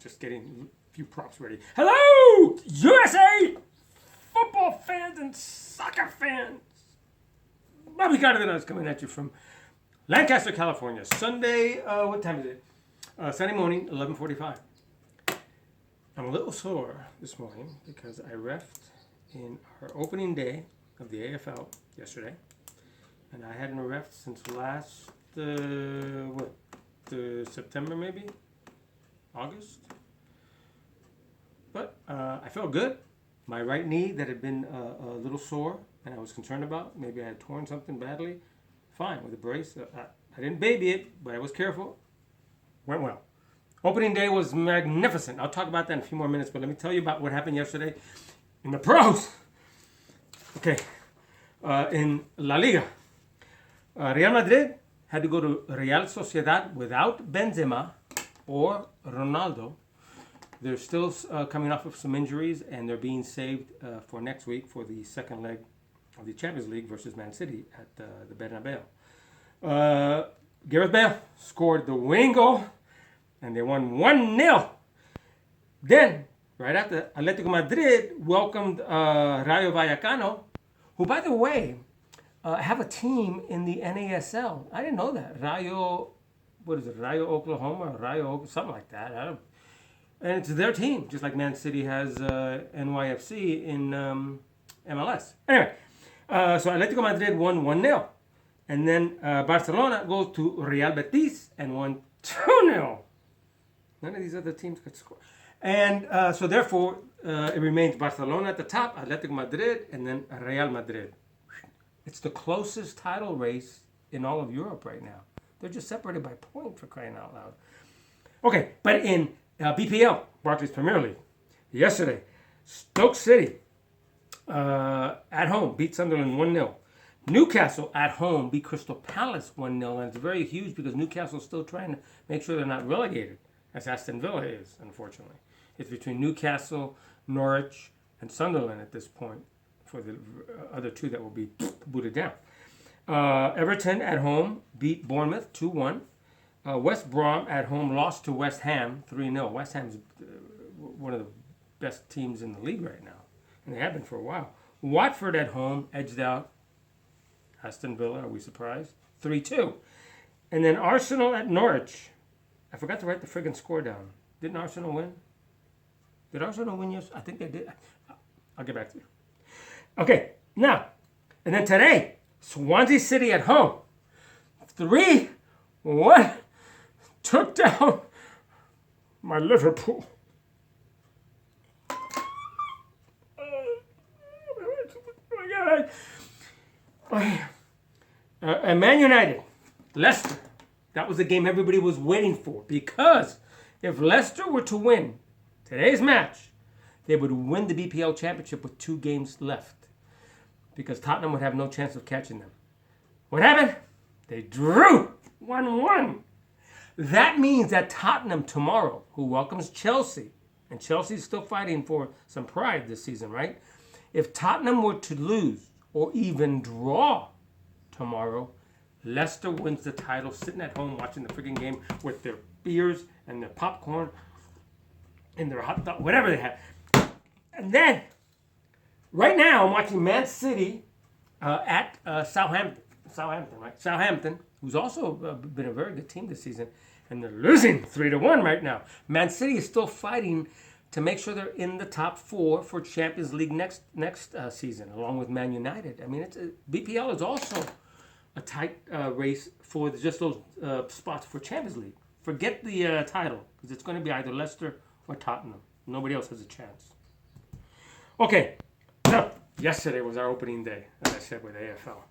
just getting a few props ready. Hello, USA football fans and soccer fans. Bobby Cardenas is coming at you from Lancaster, California. Sunday, what time is it? Sunday morning, 11:45. I'm a little sore this morning because I refed in our opening day of the AFL yesterday. And I hadn't refed since last, September maybe? August? But I felt good. My right knee that had been a little sore and I was concerned about, maybe I had torn something badly, fine with a brace. I didn't baby it, but I was careful. Went well. Opening day was magnificent. I'll talk about that in a few more minutes, but let me tell you about what happened yesterday in the pros. Okay, in La Liga, Real Madrid had to go to Real Sociedad without Benzema or Ronaldo. They're still coming off of some injuries, and they're being saved for next week for the second leg of the Champions League versus Man City at the Bernabeu. Gareth Bale scored the winning goal, and they won 1-0. Then, right after, Atletico Madrid welcomed Rayo Vallecano, who, by the way, have a team in the NASL. I didn't know that. Rayo, what is it? Rayo Oklahoma? Rayo, something like that. And it's their team, just like Man City has NYFC in MLS. Anyway, so Atletico Madrid won 1-0. And then Barcelona goes to Real Betis and won 2-0. None of these other teams could score. And so therefore, it remains Barcelona at the top, Atletico Madrid, and then Real Madrid. It's the closest title race in all of Europe right now. They're just separated by point, for crying out loud. Okay, but in BPL, Barclays Premier League, yesterday, Stoke City at home beat Sunderland 1-0. Newcastle at home beat Crystal Palace 1-0, and it's very huge because Newcastle's still trying to make sure they're not relegated, as Aston Villa is, unfortunately. It's between Newcastle, Norwich, and Sunderland at this point for the other two that will be booted down. Everton at home beat Bournemouth 2-1. West Brom at home lost to West Ham 3-0. West Ham's one of the best teams in the league right now, and they have been for a while. Watford at home edged out Aston Villa, are we surprised? 3-2. And then Arsenal at Norwich. I forgot to write the friggin' score down. Didn't Arsenal win? Did Arsenal win yesterday? I think they did. I'll get back to you. Okay, now, and then today, Swansea City at home. 3-1 took down my Liverpool. And Man United, Leicester. That was the game everybody was waiting for, because if Leicester were to win today's match, they would win the BPL championship with 2 games left, because Tottenham would have no chance of catching them. What happened? They drew 1-1. That means that Tottenham tomorrow, who welcomes Chelsea, and Chelsea's still fighting for some pride this season, right? If Tottenham were to lose or even draw tomorrow, Leicester wins the title, sitting at home watching the freaking game with their beers and their popcorn and their hot dog, whatever they have. And then, right now, I'm watching Man City at Southampton. Southampton, right? Southampton, who's also been a very good team this season, and they're losing 3-1 right now. Man City is still fighting to make sure they're in the top 4 for Champions League next season, along with Man United. I mean, BPL is also a tight race for just those spots for Champions League. Forget the title, because it's going to be either Leicester or Tottenham. Nobody else has a chance. Okay, so yesterday was our opening day, as I said, with AFL.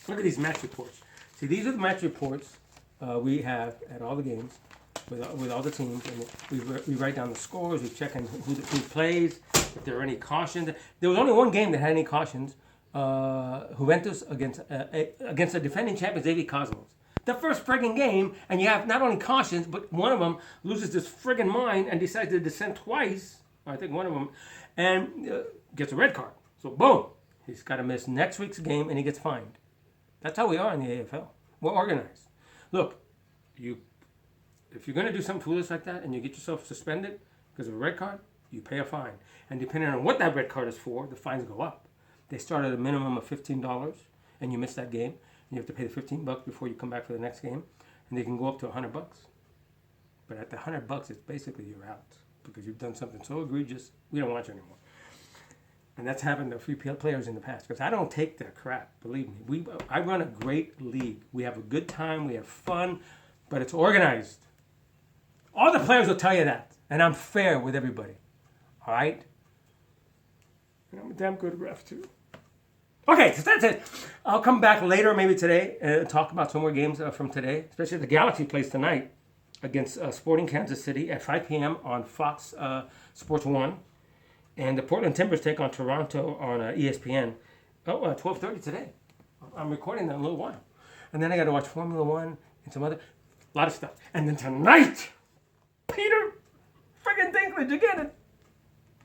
Look at these match reports. See, these are the match reports we have at all the games with all the teams, and we write down the scores. We check in who plays, if there are any cautions. There was only one game that had any cautions. Juventus against the defending champions, AV Cosmos. The first friggin' game, and you have not only cautions, but one of them loses his friggin' mind and decides to descend twice. I think one of them, and gets a red card. So boom, he's got to miss next week's game, and he gets fined. That's how we are in the AFL. We're organized. Look, if you're going to do something foolish like that and you get yourself suspended, Because of a red card, you pay a fine. And depending on what that red card is for, the fines go up. They start at a minimum of $15, and you miss that game, and you have to pay the $15 before you come back for the next game, and they can go up to $100. But at the $100, it's basically you're out because you've done something so egregious, we don't want you anymore. And that's happened to a few players in the past because I don't take that crap. Believe me, I run a great league. We have a good time, we have fun, but it's organized. All the players will tell you that, and I'm fair with everybody. All right? And I'm a damn good ref too. Okay, so that's it. I'll come back later, maybe today, and talk about some more games from today, especially the Galaxy plays tonight against Sporting Kansas City at 5 p.m. on Fox Sports 1. And the Portland Timbers take on Toronto on ESPN. 12:30 today. I'm recording that in a little while. And then I got to watch Formula One and some other, a lot of stuff. And then tonight, Peter friggin' Dinklage again.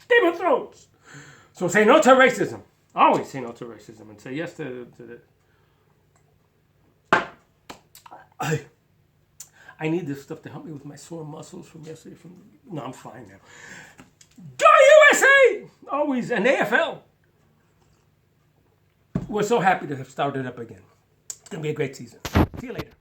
Game of Thrones. So say no to racism. Always say no to racism and say yes to the... I need this stuff to help me with my sore muscles from yesterday. No, I'm fine now. Go USA! Always. And AFL. We're so happy to have started up again. It's going to be a great season. See you later.